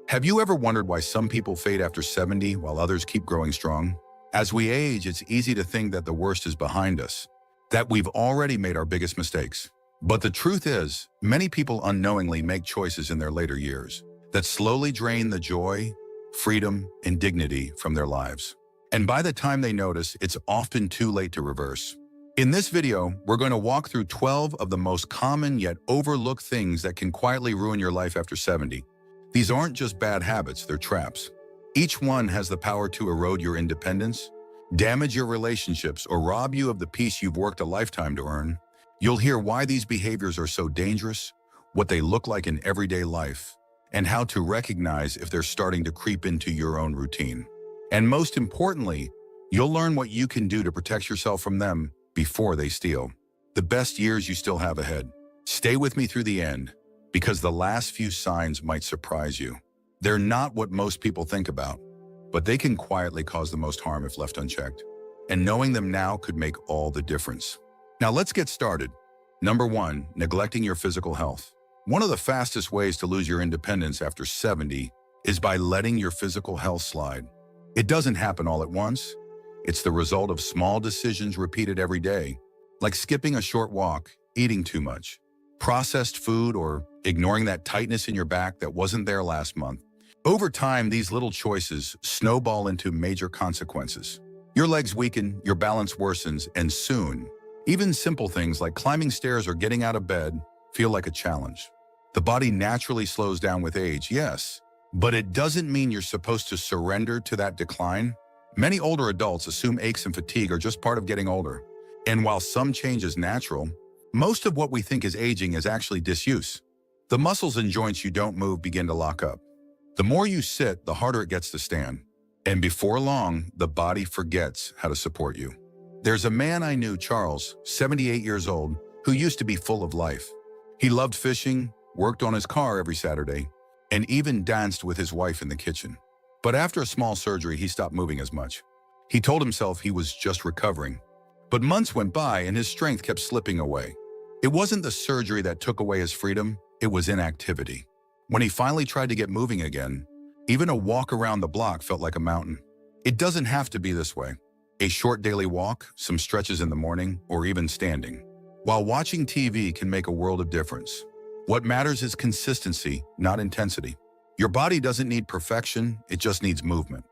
Have you ever wondered why some people fade after 70 while others keep growing strong? As we age, it's easy to think that the worst is behind us, that we've already made our biggest mistakes. But the truth is, many people unknowingly make choices in their later years that slowly drain the joy, freedom, and dignity from their lives. And by the time they notice, it's often too late to reverse. In this video, we're going to walk through 12 of the most common yet overlooked things that can quietly ruin your life after 70. These aren't just bad habits, they're traps. Each one has the power to erode your independence, damage your relationships, or rob you of the peace you've worked a lifetime to earn. You'll hear why these behaviors are so dangerous, what they look like in everyday life, and how to recognize if they're starting to creep into your own routine. And most importantly, you'll learn what you can do to protect yourself from them before they steal the best years you still have ahead. Stay with me through the end, because the last few signs might surprise you. They're not what most people think about, but they can quietly cause the most harm if left unchecked. And knowing them now could make all the difference. Now let's get started. Number 1, neglecting your physical health. One of the fastest ways to lose your independence after 70 is by letting your physical health slide. It doesn't happen all at once. It's the result of small decisions repeated every day, like skipping a short walk, eating too much, processed food, or ignoring that tightness in your back that wasn't there last month. Over time, these little choices snowball into major consequences. Your legs weaken, your balance worsens, and soon, even simple things like climbing stairs or getting out of bed feel like a challenge. The body naturally slows down with age, yes, but it doesn't mean you're supposed to surrender to that decline. Many older adults assume aches and fatigue are just part of getting older. And while some change is natural, most of what we think is aging is actually disuse. The muscles and joints you don't move begin to lock up. The more you sit, the harder it gets to stand. And before long, the body forgets how to support you. There's a man I knew, Charles, 78 years old, who used to be full of life. He loved fishing, worked on his car every Saturday, and even danced with his wife in the kitchen. But after a small surgery, he stopped moving as much. He told himself he was just recovering. But months went by and his strength kept slipping away. It wasn't the surgery that took away his freedom, it was inactivity. When he finally tried to get moving again, even a walk around the block felt like a mountain. It doesn't have to be this way. A short daily walk, some stretches in the morning, or even standing while watching TV can make a world of difference. What matters is consistency, not intensity. Your body doesn't need perfection, it just needs movement.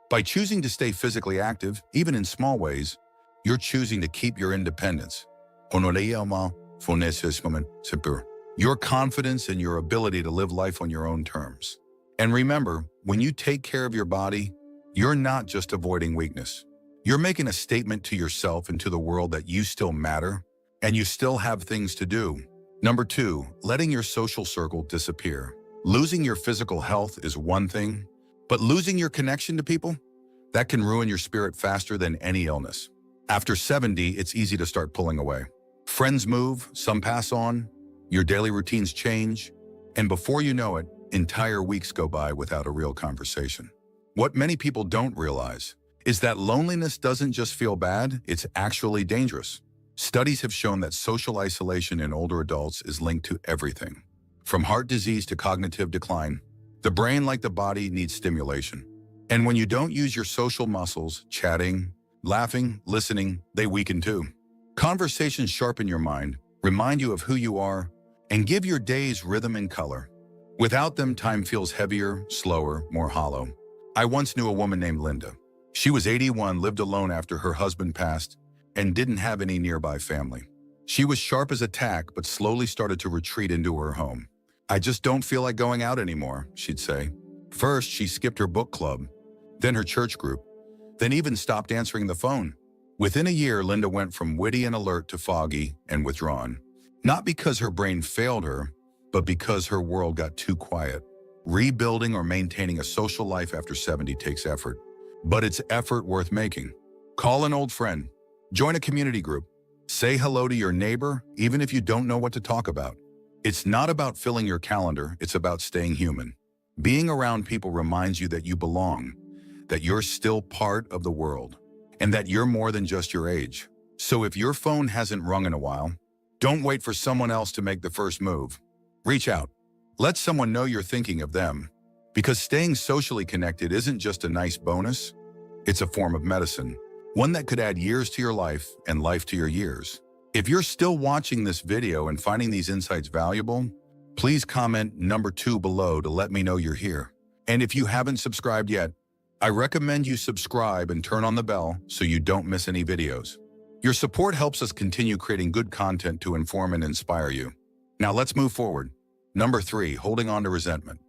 By choosing to stay physically active, even in small ways, you're choosing to keep your independence. Your confidence and your ability to live life on your own terms. And remember, when you take care of your body, you're not just avoiding weakness. You're making a statement to yourself and to the world that you still matter, and you still have things to do. Number 2, letting your social circle disappear. Losing your physical health is one thing, but losing your connection to people, that can ruin your spirit faster than any illness. After 70, it's easy to start pulling away. Friends move, some pass on, your daily routines change, and before you know it, entire weeks go by without a real conversation. What many people don't realize is that loneliness doesn't just feel bad, it's actually dangerous. Studies have shown that social isolation in older adults is linked to everything, from heart disease to cognitive decline. The brain, like the body, needs stimulation. And when you don't use your social muscles, chatting, laughing, listening, they weaken too. Conversations sharpen your mind, remind you of who you are, and give your days rhythm and color. Without them, time feels heavier, slower, more hollow. I once knew a woman named Linda. She was 81, lived alone after her husband passed, and didn't have any nearby family. She was sharp as a tack, but slowly started to retreat into her home. "I just don't feel like going out anymore," she'd say. First, she skipped her book club, then her church group, then even stopped answering the phone. Within a year, Linda went from witty and alert to foggy and withdrawn. Not because her brain failed her, but because her world got too quiet. Rebuilding or maintaining a social life after 70 takes effort, but it's effort worth making. Call an old friend, join a community group, say hello to your neighbor, even if you don't know what to talk about. It's not about filling your calendar, it's about staying human. Being around people reminds you that you belong, that you're still part of the world, and that you're more than just your age. So if your phone hasn't rung in a while, don't wait for someone else to make the first move. Reach out. Let someone know you're thinking of them. Because staying socially connected isn't just a nice bonus, it's a form of medicine, one that could add years to your life and life to your years. If you're still watching this video and finding these insights valuable, please comment number 2 below to let me know you're here. And if you haven't subscribed yet, I recommend you subscribe and turn on the bell so you don't miss any videos. Your support helps us continue creating good content to inform and inspire you. Now let's move forward. Number 3, holding on to resentment.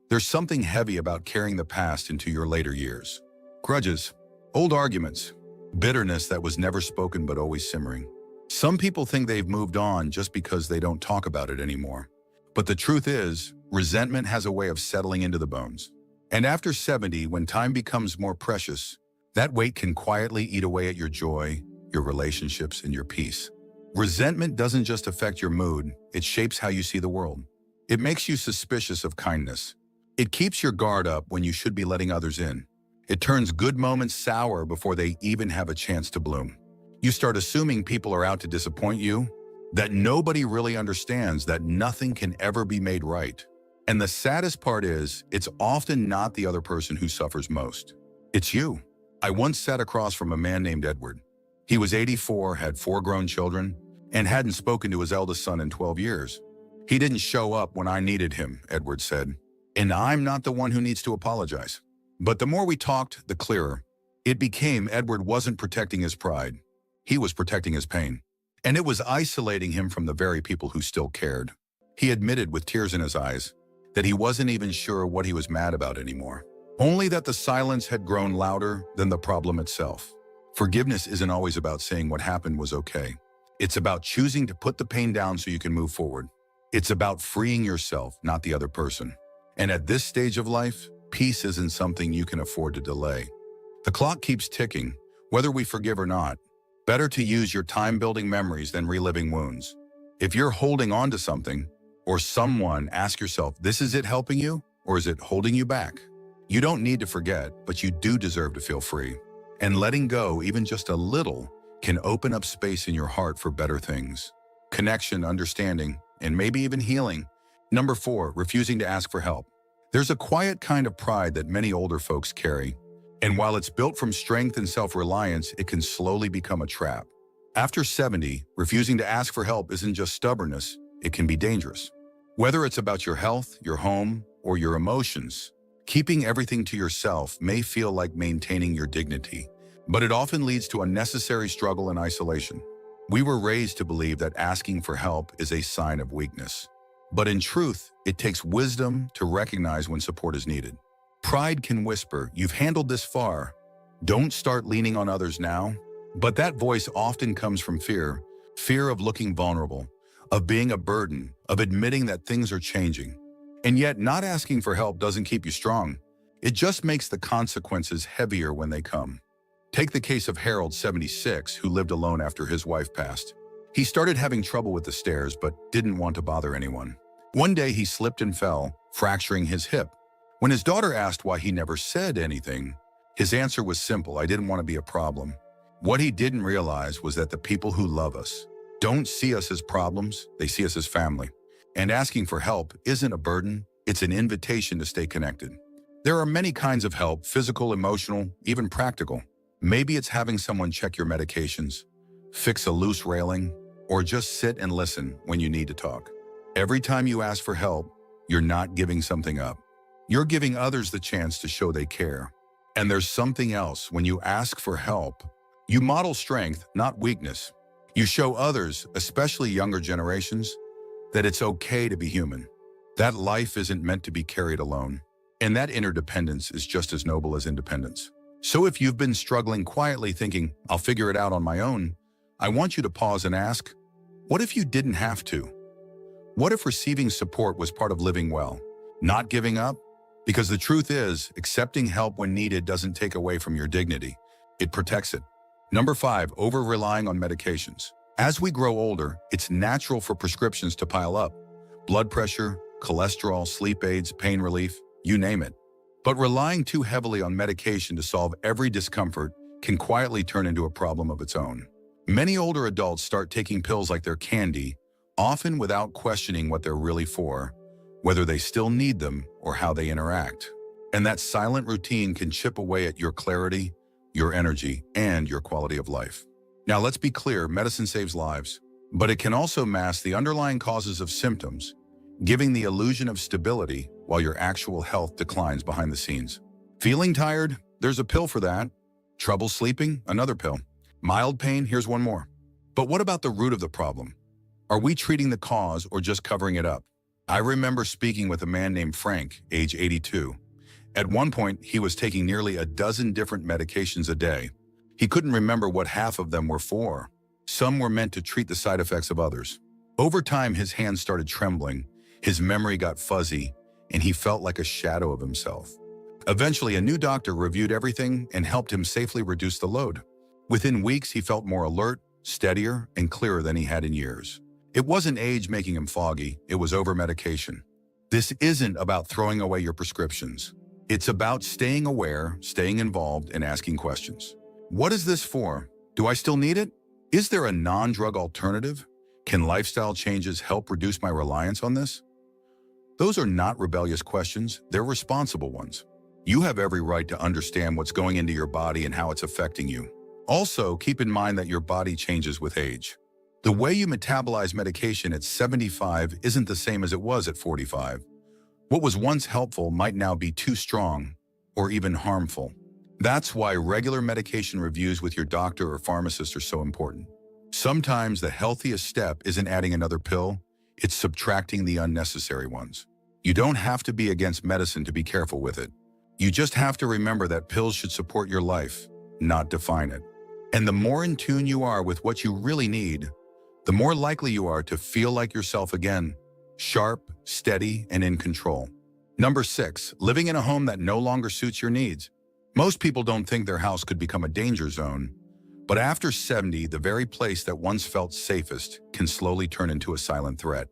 There's something heavy about carrying the past into your later years. Grudges, old arguments, bitterness that was never spoken but always simmering. Some people think they've moved on just because they don't talk about it anymore. But the truth is, resentment has a way of settling into the bones. And after 70, when time becomes more precious, that weight can quietly eat away at your joy, your relationships, and your peace. Resentment doesn't just affect your mood, it shapes how you see the world. It makes you suspicious of kindness. It keeps your guard up when you should be letting others in. It turns good moments sour before they even have a chance to bloom. You start assuming people are out to disappoint you, that nobody really understands that nothing can ever be made right. And the saddest part is, it's often not the other person who suffers most. It's you. I once sat across from a man named Edward. He was 84, had 4 grown children, and hadn't spoken to his eldest son in 12 years. He didn't show up when I needed him, Edward said. And I'm not the one who needs to apologize. But the more we talked, the clearer it became Edward wasn't protecting his pride. He was protecting his pain. And it was isolating him from the very people who still cared. He admitted with tears in his eyes that he wasn't even sure what he was mad about anymore. Only that the silence had grown louder than the problem itself. Forgiveness isn't always about saying what happened was okay. It's about choosing to put the pain down so you can move forward. It's about freeing yourself, not the other person. And at this stage of life, peace isn't something you can afford to delay. The clock keeps ticking, whether we forgive or not. Better to use your time building memories than reliving wounds. If you're holding on to something or someone, ask yourself, this is it helping you or is it holding you back? You don't need to forget, but you do deserve to feel free. And letting go, even just a little, can open up space in your heart for better things. Connection, understanding, and maybe even healing. Number 4, refusing to ask for help. There's a quiet kind of pride that many older folks carry. And while it's built from strength and self-reliance, it can slowly become a trap. After 70, refusing to ask for help isn't just stubbornness, it can be dangerous. Whether it's about your health, your home, or your emotions, keeping everything to yourself may feel like maintaining your dignity, but it often leads to unnecessary struggle and isolation. We were raised to believe that asking for help is a sign of weakness. But in truth, it takes wisdom to recognize when support is needed. Pride can whisper, you've handled this far. Don't start leaning on others now. But that voice often comes from fear. Fear of looking vulnerable, of being a burden, of admitting that things are changing. And yet, not asking for help doesn't keep you strong. It just makes the consequences heavier when they come. Take the case of Harold, 76, who lived alone after his wife passed. He started having trouble with the stairs, but didn't want to bother anyone. One day he slipped and fell, fracturing his hip. When his daughter asked why he never said anything, his answer was simple: I didn't want to be a problem. What he didn't realize was that the people who love us don't see us as problems, they see us as family. And asking for help isn't a burden, it's an invitation to stay connected. There are many kinds of help: physical, emotional, even practical. Maybe it's having someone check your medications, fix a loose railing, or just sit and listen when you need to talk. Every time you ask for help, you're not giving something up. You're giving others the chance to show they care. And there's something else. When you ask for help, you model strength, not weakness. You show others, especially younger generations, that it's okay to be human, that life isn't meant to be carried alone, and that interdependence is just as noble as independence. So if you've been struggling quietly thinking, I'll figure it out on my own, I want you to pause and ask, what if you didn't have to? What if receiving support was part of living well, not giving up? Because the truth is, accepting help when needed doesn't take away from your dignity. It protects it. Number 5, over-relying on medications. As we grow older, it's natural for prescriptions to pile up. Blood pressure, cholesterol, sleep aids, pain relief, you name it. But relying too heavily on medication to solve every discomfort can quietly turn into a problem of its own. Many older adults start taking pills like they're candy, often without questioning what they're really for, whether they still need them or how they interact. And that silent routine can chip away at your clarity, your energy, and your quality of life. Now, let's be clear, medicine saves lives, but it can also mask the underlying causes of symptoms, giving the illusion of stability while your actual health declines behind the scenes. Feeling tired? There's a pill for that. Trouble sleeping? Another pill. Mild pain? Here's one more. But what about the root of the problem? Are we treating the cause or just covering it up? I remember speaking with a man named Frank, age 82. At one point, he was taking nearly a dozen different medications a day. He couldn't remember what half of them were for. Some were meant to treat the side effects of others. Over time, his hands started trembling, his memory got fuzzy, and he felt like a shadow of himself. Eventually, a new doctor reviewed everything and helped him safely reduce the load. Within weeks, he felt more alert, steadier, and clearer than he had in years. It wasn't age making him foggy, it was over-medication. This isn't about throwing away your prescriptions. It's about staying aware, staying involved, and asking questions. What is this for? Do I still need it? Is there a non-drug alternative? Can lifestyle changes help reduce my reliance on this? Those are not rebellious questions, they're responsible ones. You have every right to understand what's going into your body and how it's affecting you. Also, keep in mind that your body changes with age. The way you metabolize medication at 75 isn't the same as it was at 45. What was once helpful might now be too strong or even harmful. That's why regular medication reviews with your doctor or pharmacist are so important. Sometimes the healthiest step isn't adding another pill, it's subtracting the unnecessary ones. You don't have to be against medicine to be careful with it. You just have to remember that pills should support your life, not define it. And the more in tune you are with what you really need, the more likely you are to feel like yourself again, sharp, steady, and in control. Number 6, living in a home that no longer suits your needs. Most people don't think their house could become a danger zone, but after 70, the very place that once felt safest can slowly turn into a silent threat.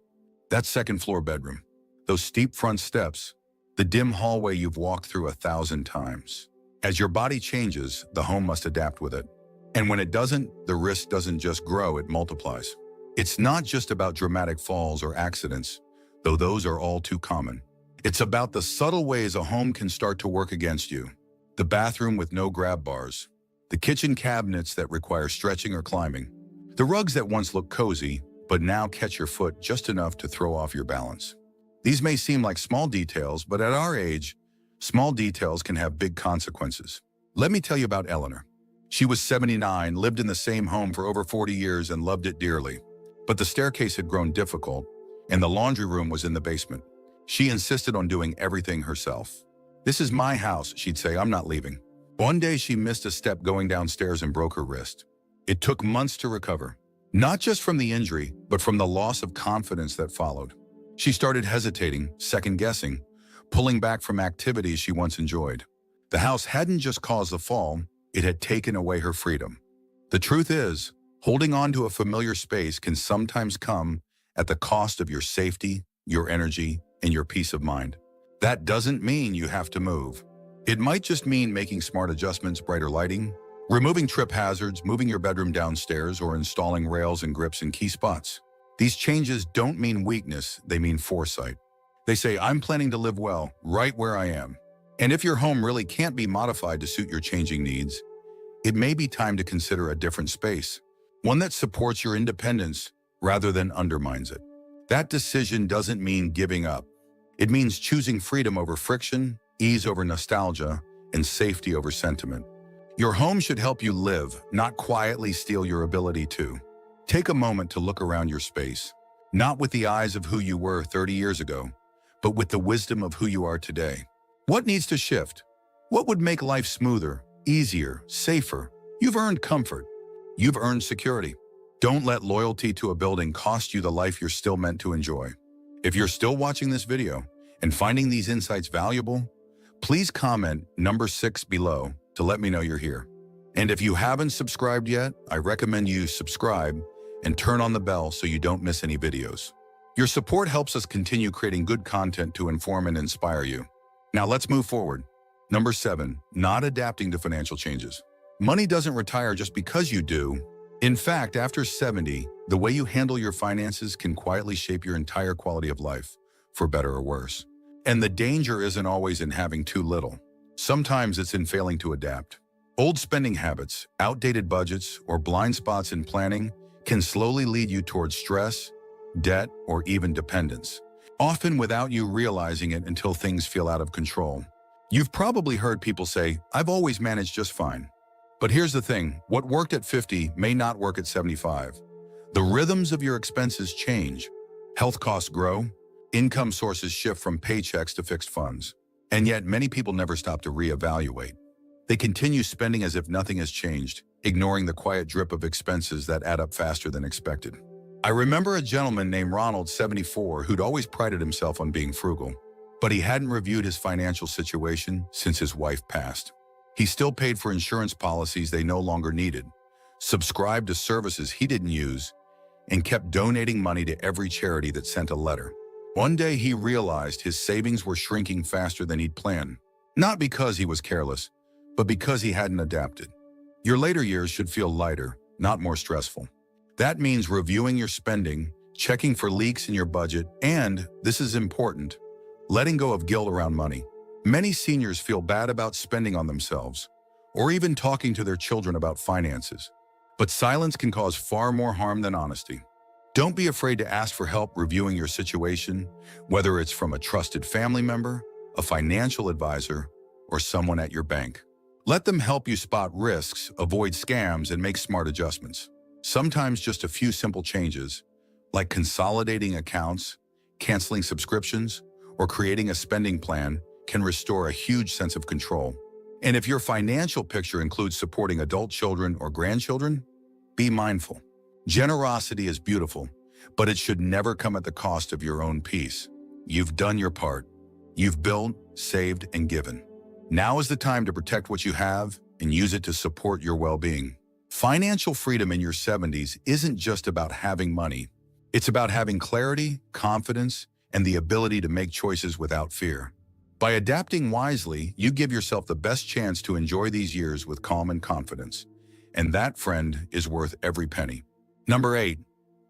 That second-floor bedroom, those steep front steps, the dim hallway you've walked through 1,000 times. As your body changes, the home must adapt with it. And when it doesn't, the risk doesn't just grow, it multiplies. It's not just about dramatic falls or accidents, though those are all too common. It's about the subtle ways a home can start to work against you. The bathroom with no grab bars, the kitchen cabinets that require stretching or climbing, the rugs that once looked cozy, but now catch your foot just enough to throw off your balance. These may seem like small details, but at our age, small details can have big consequences. Let me tell you about Eleanor. She was 79, lived in the same home for over 40 years and loved it dearly. But the staircase had grown difficult, and the laundry room was in the basement. She insisted on doing everything herself. "This is my house," she'd say, "I'm not leaving." One day she missed a step going downstairs and broke her wrist. It took months to recover, not just from the injury, but from the loss of confidence that followed. She started hesitating, second-guessing, pulling back from activities she once enjoyed. The house hadn't just caused the fall, it had taken away her freedom. The truth is, holding on to a familiar space can sometimes come at the cost of your safety, your energy, and your peace of mind. That doesn't mean you have to move. It might just mean making smart adjustments, brighter lighting, removing trip hazards, moving your bedroom downstairs, or installing rails and grips in key spots. These changes don't mean weakness, they mean foresight. They say, "I'm planning to live well, right where I am." And if your home really can't be modified to suit your changing needs, it may be time to consider a different space, one that supports your independence rather than undermines it. That decision doesn't mean giving up. It means choosing freedom over friction, ease over nostalgia, and safety over sentiment. Your home should help you live, not quietly steal your ability to. Take a moment to look around your space, not with the eyes of who you were 30 years ago, but with the wisdom of who you are today. What needs to shift? What would make life smoother, easier, safer? You've earned comfort. You've earned security. Don't let loyalty to a building cost you the life you're still meant to enjoy. If you're still watching this video and finding these insights valuable, please comment number 6 below to let me know you're here. And if you haven't subscribed yet, I recommend you subscribe and turn on the bell so you don't miss any videos. Your support helps us continue creating good content to inform and inspire you. Now let's move forward. Number 7, not adapting to financial changes. Money doesn't retire just because you do. In fact, after 70, the way you handle your finances can quietly shape your entire quality of life, for better or worse. And the danger isn't always in having too little. Sometimes it's in failing to adapt. Old spending habits, outdated budgets, or blind spots in planning can slowly lead you towards stress, debt, or even dependence, often without you realizing it until things feel out of control. You've probably heard people say, "I've always managed just fine." But here's the thing, what worked at 50 may not work at 75. The rhythms of your expenses change. Health costs grow, income sources shift from paychecks to fixed funds. And yet many people never stop to reevaluate. They continue spending as if nothing has changed, ignoring the quiet drip of expenses that add up faster than expected. I remember a gentleman named Ronald, 74, who'd always prided himself on being frugal, but he hadn't reviewed his financial situation since his wife passed. He still paid for insurance policies they no longer needed, subscribed to services he didn't use, and kept donating money to every charity that sent a letter. One day he realized his savings were shrinking faster than he'd planned, not because he was careless, but because he hadn't adapted. Your later years should feel lighter, not more stressful. That means reviewing your spending, checking for leaks in your budget, and, this is important, letting go of guilt around money. Many seniors feel bad about spending on themselves, or even talking to their children about finances. But silence can cause far more harm than honesty. Don't be afraid to ask for help reviewing your situation, whether it's from a trusted family member, a financial advisor, or someone at your bank. Let them help you spot risks, avoid scams, and make smart adjustments. Sometimes just a few simple changes, like consolidating accounts, canceling subscriptions, or creating a spending plan, can restore a huge sense of control. And if your financial picture includes supporting adult children or grandchildren, be mindful. Generosity is beautiful, but it should never come at the cost of your own peace. You've done your part. You've built, saved, and given. Now is the time to protect what you have and use it to support your well-being. Financial freedom in your 70s isn't just about having money. It's about having clarity, confidence, and the ability to make choices without fear. By adapting wisely, you give yourself the best chance to enjoy these years with calm and confidence. And that, friend, is worth every penny. Number 8,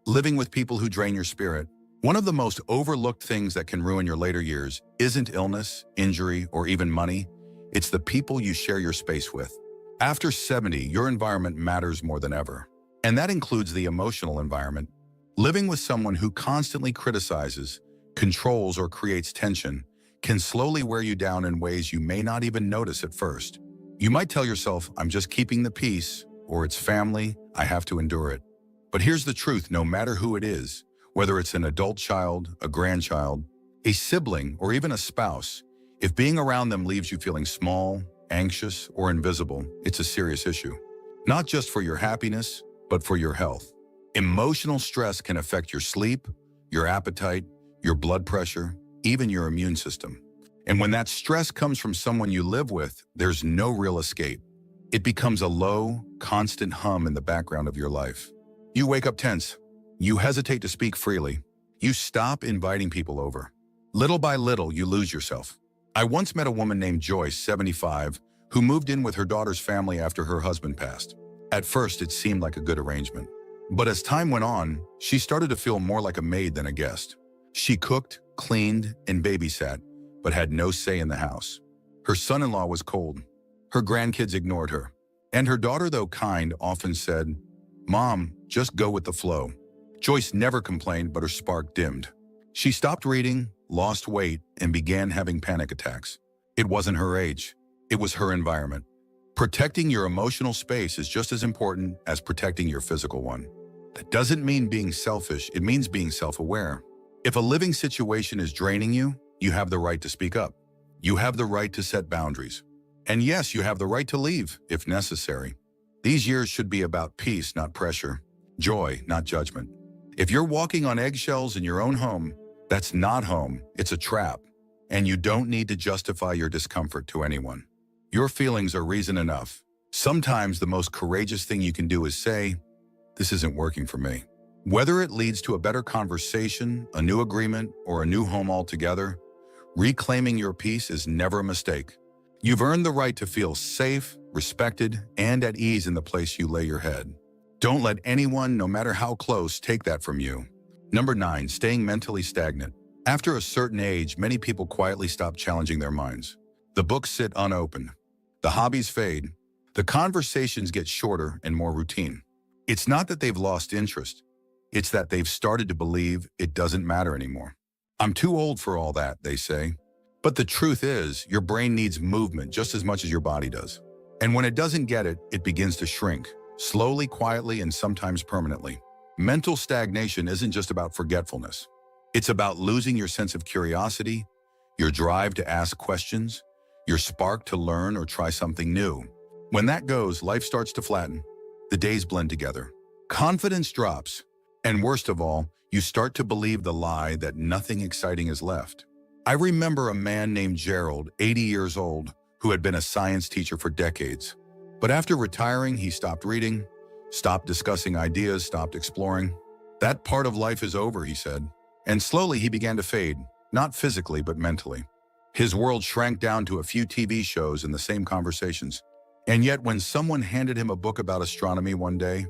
living with people who drain your spirit. One of the most overlooked things that can ruin your later years isn't illness, injury, or even money. It's the people you share your space with. After 70, your environment matters more than ever. And that includes the emotional environment. Living with someone who constantly criticizes, controls, or creates tension can slowly wear you down in ways you may not even notice at first. You might tell yourself, "I'm just keeping the peace," or "It's family, I have to endure it." But here's the truth, no matter who it is, whether it's an adult child, a grandchild, a sibling, or even a spouse, if being around them leaves you feeling small, anxious, or invisible, it's a serious issue. Not just for your happiness, but for your health. Emotional stress can affect your sleep, your appetite, your blood pressure, even your immune system. And when that stress comes from someone you live with, there's no real escape. It becomes a low, constant hum in the background of your life. You wake up tense. You hesitate to speak freely. You stop inviting people over. Little by little, you lose yourself. I once met a woman named Joyce, 75, who moved in with her daughter's family after her husband passed. At first, it seemed like a good arrangement. But as time went on, she started to feel more like a maid than a guest. She cooked, cleaned, and babysat, but had no say in the house. Her son-in-law was cold. Her grandkids ignored her. And her daughter, though kind, often said, "Mom, just go with the flow." Joyce never complained, but her spark dimmed. She stopped reading, lost weight, and began having panic attacks. It wasn't her age. It was her environment. Protecting your emotional space is just as important as protecting your physical one. That doesn't mean being selfish. It means being self-aware. If a living situation is draining you, you have the right to speak up. You have the right to set boundaries. And yes, you have the right to leave, if necessary. These years should be about peace, not pressure. Joy, not judgment. If you're walking on eggshells in your own home, that's not home, it's a trap. And you don't need to justify your discomfort to anyone. Your feelings are reason enough. Sometimes the most courageous thing you can do is say, "This isn't working for me." Whether it leads to a better conversation, a new agreement, or a new home altogether, reclaiming your peace is never a mistake. You've earned the right to feel safe, respected, and at ease in the place you lay your head. Don't let anyone, no matter how close, take that from you. Number 9, staying mentally stagnant. After a certain age, many people quietly stop challenging their minds. The books sit unopened. The hobbies fade. The conversations get shorter and more routine. It's not that they've lost interest. It's that they've started to believe it doesn't matter anymore. I'm too old for all that, they say. But the truth is, your brain needs movement just as much as your body does. And when it doesn't get it, it begins to shrink, slowly, quietly, and sometimes permanently. Mental stagnation isn't just about forgetfulness. It's about losing your sense of curiosity, your drive to ask questions, your spark to learn or try something new. When that goes, life starts to flatten. The days blend together. Confidence drops. And worst of all, you start to believe the lie that nothing exciting is left. I remember a man named Gerald, 80 years old, who had been a science teacher for decades. But after retiring, he stopped reading, stopped discussing ideas, stopped exploring. That part of life is over, he said. And slowly he began to fade, not physically, but mentally. His world shrank down to a few TV shows and the same conversations. And yet when someone handed him a book about astronomy one day,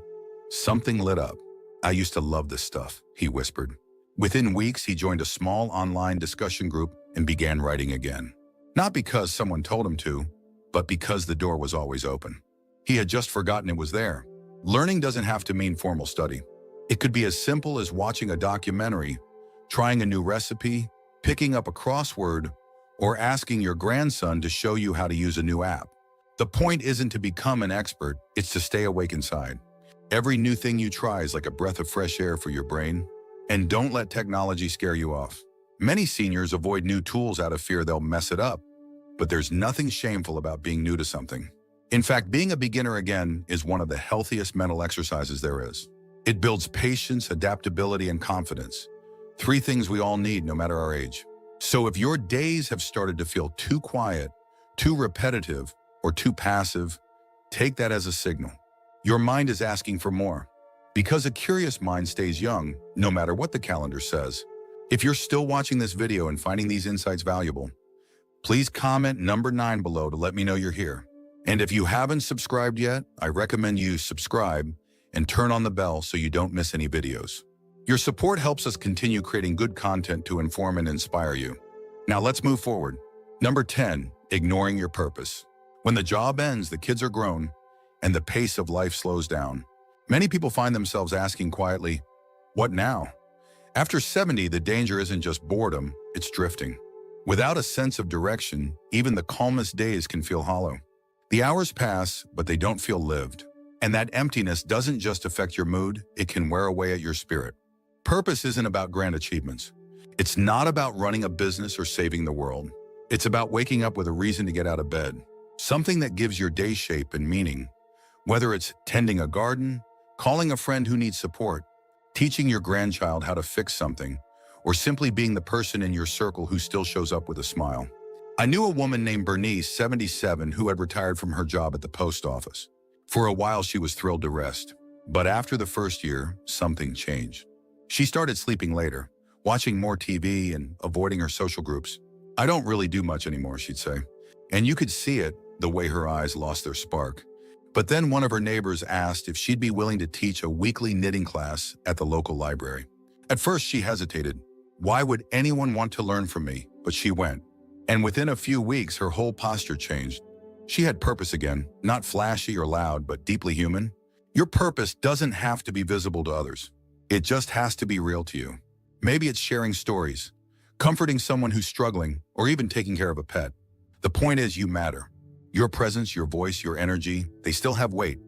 something lit up. "I used to love this stuff," he whispered. Within weeks, he joined a small online discussion group and began writing again. Not because someone told him to, but because the door was always open. He had just forgotten it was there. Learning doesn't have to mean formal study. It could be as simple as watching a documentary, trying a new recipe, picking up a crossword, or asking your grandson to show you how to use a new app. The point isn't to become an expert, it's to stay awake inside. Every new thing you try is like a breath of fresh air for your brain. And don't let technology scare you off. Many seniors avoid new tools out of fear they'll mess it up. But there's nothing shameful about being new to something. In fact, being a beginner again is one of the healthiest mental exercises there is. It builds patience, adaptability, and confidence. 3 things we all need no matter our age. So if your days have started to feel too quiet, too repetitive, or too passive, take that as a signal. Your mind is asking for more. Because a curious mind stays young, no matter what the calendar says. If you're still watching this video and finding these insights valuable, please comment number 9 below to let me know you're here. And if you haven't subscribed yet, I recommend you subscribe and turn on the bell so you don't miss any videos. Your support helps us continue creating good content to inform and inspire you. Now let's move forward. Number 10, ignoring your purpose. When the job ends, the kids are grown, and the pace of life slows down. Many people find themselves asking quietly, "What now?" After 70, the danger isn't just boredom, it's drifting. Without a sense of direction, even the calmest days can feel hollow. The hours pass, but they don't feel lived. And that emptiness doesn't just affect your mood, it can wear away at your spirit. Purpose isn't about grand achievements. It's not about running a business or saving the world. It's about waking up with a reason to get out of bed. Something that gives your day shape and meaning. Whether it's tending a garden, calling a friend who needs support, teaching your grandchild how to fix something, or simply being the person in your circle who still shows up with a smile. I knew a woman named Bernice, 77, who had retired from her job at the post office. For a while, she was thrilled to rest. But after the first year, something changed. She started sleeping later, watching more TV and avoiding her social groups. "I don't really do much anymore," she'd say. And you could see it, the way her eyes lost their spark. But then one of her neighbors asked if she'd be willing to teach a weekly knitting class at the local library. At first, she hesitated. Why would anyone want to learn from me? But she went. And within a few weeks, her whole posture changed. She had purpose again, not flashy or loud, but deeply human. Your purpose doesn't have to be visible to others. It just has to be real to you. Maybe it's sharing stories, comforting someone who's struggling, or even taking care of a pet. The point is, you matter. Your presence, your voice, your energy, they still have weight.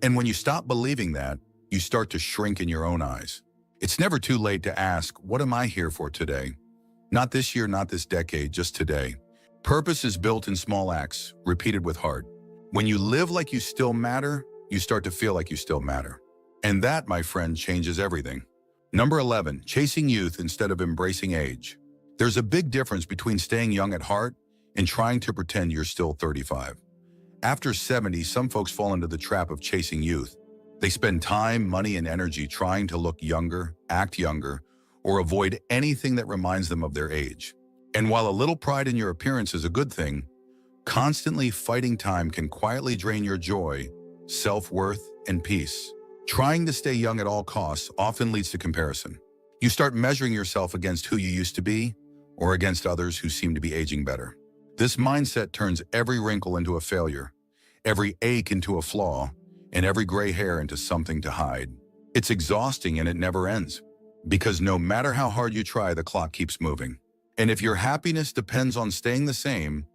And when you stop believing that, you start to shrink in your own eyes. It's never too late to ask, what am I here for today? Not this year, not this decade, just today. Purpose is built in small acts, repeated with heart. When you live like you still matter, you start to feel like you still matter. And that, my friend, changes everything. Number 11, chasing youth instead of embracing age. There's a big difference between staying young at heart and trying to pretend you're still 35. After 70, some folks fall into the trap of chasing youth. They spend time, money, and energy trying to look younger, act younger, or avoid anything that reminds them of their age. And while a little pride in your appearance is a good thing, constantly fighting time can quietly drain your joy, self-worth, and peace. Trying to stay young at all costs often leads to comparison. You start measuring yourself against who you used to be or against others who seem to be aging better. This mindset turns every wrinkle into a failure, every ache into a flaw, and every gray hair into something to hide. It's exhausting and it never ends. Because no matter how hard you try, the clock keeps moving. And if your happiness depends on staying the same,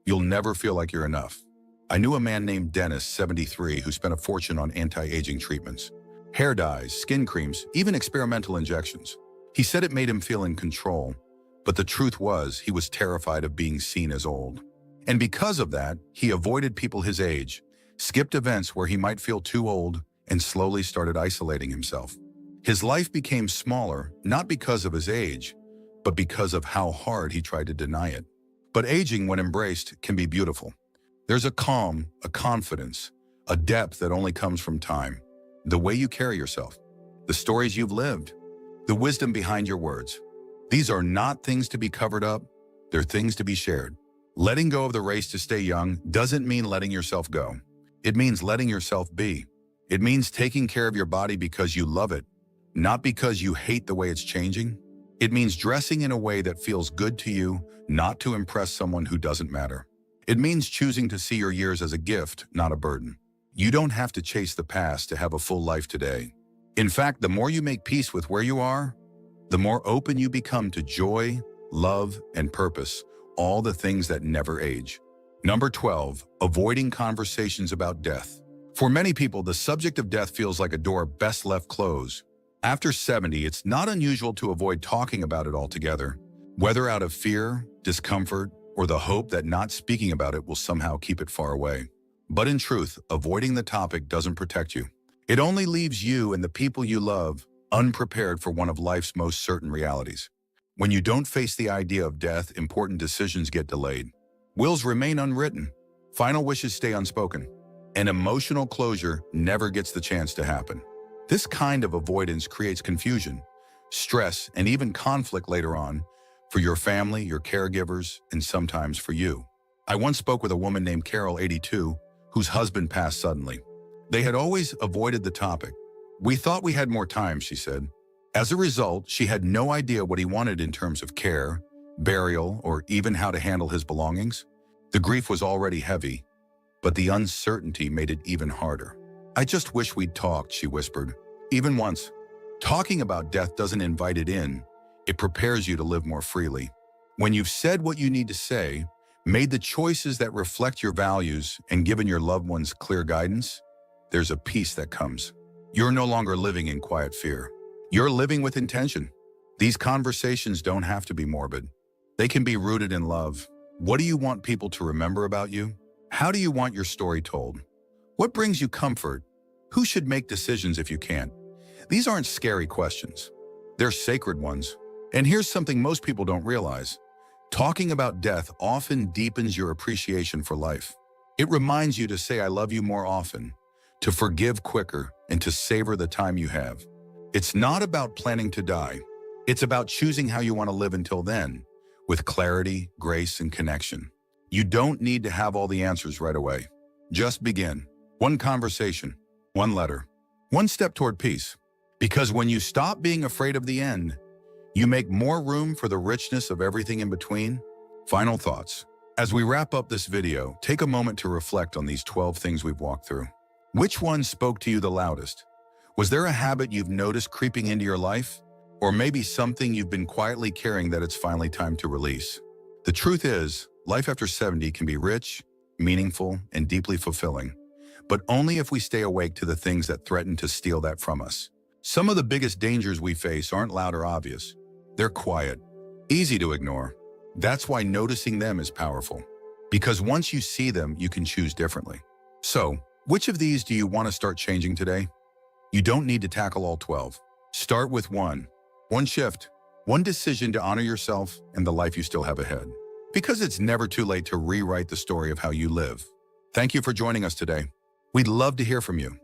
you'll never feel like you're enough. I knew a man named Dennis, 73, who spent a fortune on anti-aging treatments. Hair dyes, skin creams, even experimental injections. He said it made him feel in control, but the truth was he was terrified of being seen as old. And because of that, he avoided people his age, skipped events where he might feel too old, and slowly started isolating himself. His life became smaller, not because of his age, but because of how hard he tried to deny it. But aging, when embraced, can be beautiful. There's a calm, a confidence, a depth that only comes from time. The way you carry yourself, the stories you've lived, the wisdom behind your words. These are not things to be covered up, they're things to be shared. Letting go of the race to stay young doesn't mean letting yourself go. It means letting yourself be. It means taking care of your body because you love it, not because you hate the way it's changing. It means dressing in a way that feels good to you, not to impress someone who doesn't matter. It means choosing to see your years as a gift, not a burden. You don't have to chase the past to have a full life today. In fact, the more you make peace with where you are, the more open you become to joy, love, and purpose, all the things that never age. Number 12, avoiding conversations about death. For many people, the subject of death feels like a door best left closed. After 70, it's not unusual to avoid talking about it altogether, whether out of fear, discomfort, or the hope that not speaking about it will somehow keep it far away. But in truth, avoiding the topic doesn't protect you. It only leaves you and the people you love unprepared for one of life's most certain realities. When you don't face the idea of death, important decisions get delayed. Wills remain unwritten. Final wishes stay unspoken. And emotional closure never gets the chance to happen. This kind of avoidance creates confusion, stress, and even conflict later on for your family, your caregivers, and sometimes for you. I once spoke with a woman named Carol, 82, whose husband passed suddenly. They had always avoided the topic. We thought we had more time, she said. As a result, she had no idea what he wanted in terms of care, burial, or even how to handle his belongings. The grief was already heavy, but the uncertainty made it even harder. I just wish we'd talked, she whispered. Even once. Talking about death doesn't invite it in. It prepares you to live more freely. When you've said what you need to say, made the choices that reflect your values, and given your loved ones clear guidance, there's a peace that comes. You're no longer living in quiet fear. You're living with intention. These conversations don't have to be morbid. They can be rooted in love. What do you want people to remember about you? How do you want your story told? What brings you comfort? Who should make decisions if you can't? These aren't scary questions. They're sacred ones. And here's something most people don't realize. Talking about death often deepens your appreciation for life. It reminds you to say I love you more often, to forgive quicker, and to savor the time you have. It's not about planning to die. It's about choosing how you want to live until then, with clarity, grace, and connection. You don't need to have all the answers right away. Just begin. One conversation, one letter, one step toward peace. Because when you stop being afraid of the end, you make more room for the richness of everything in between. Final thoughts. As we wrap up this video, take a moment to reflect on these 12 things we've walked through. Which one spoke to you the loudest? Was there a habit you've noticed creeping into your life? Or maybe something you've been quietly carrying that it's finally time to release? The truth is, life after 70 can be rich, meaningful, and deeply fulfilling, but only if we stay awake to the things that threaten to steal that from us. Some of the biggest dangers we face aren't loud or obvious. They're quiet, easy to ignore. That's why noticing them is powerful. Because once you see them, you can choose differently. So, which of these do you want to start changing today? You don't need to tackle all 12. Start with one shift, one decision to honor yourself and the life you still have ahead. Because it's never too late to rewrite the story of how you live. Thank you for joining us today. We'd love to hear from you.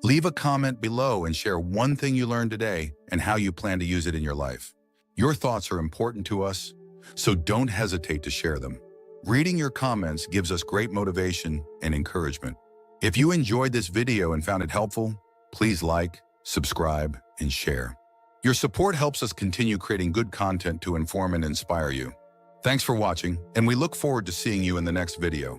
Leave a comment below and share one thing you learned today and how you plan to use it in your life. Your thoughts are important to us, so don't hesitate to share them. Reading your comments gives us great motivation and encouragement. If you enjoyed this video and found it helpful, please like, subscribe, and share. Your support helps us continue creating good content to inform and inspire you. Thanks for watching, and we look forward to seeing you in the next video.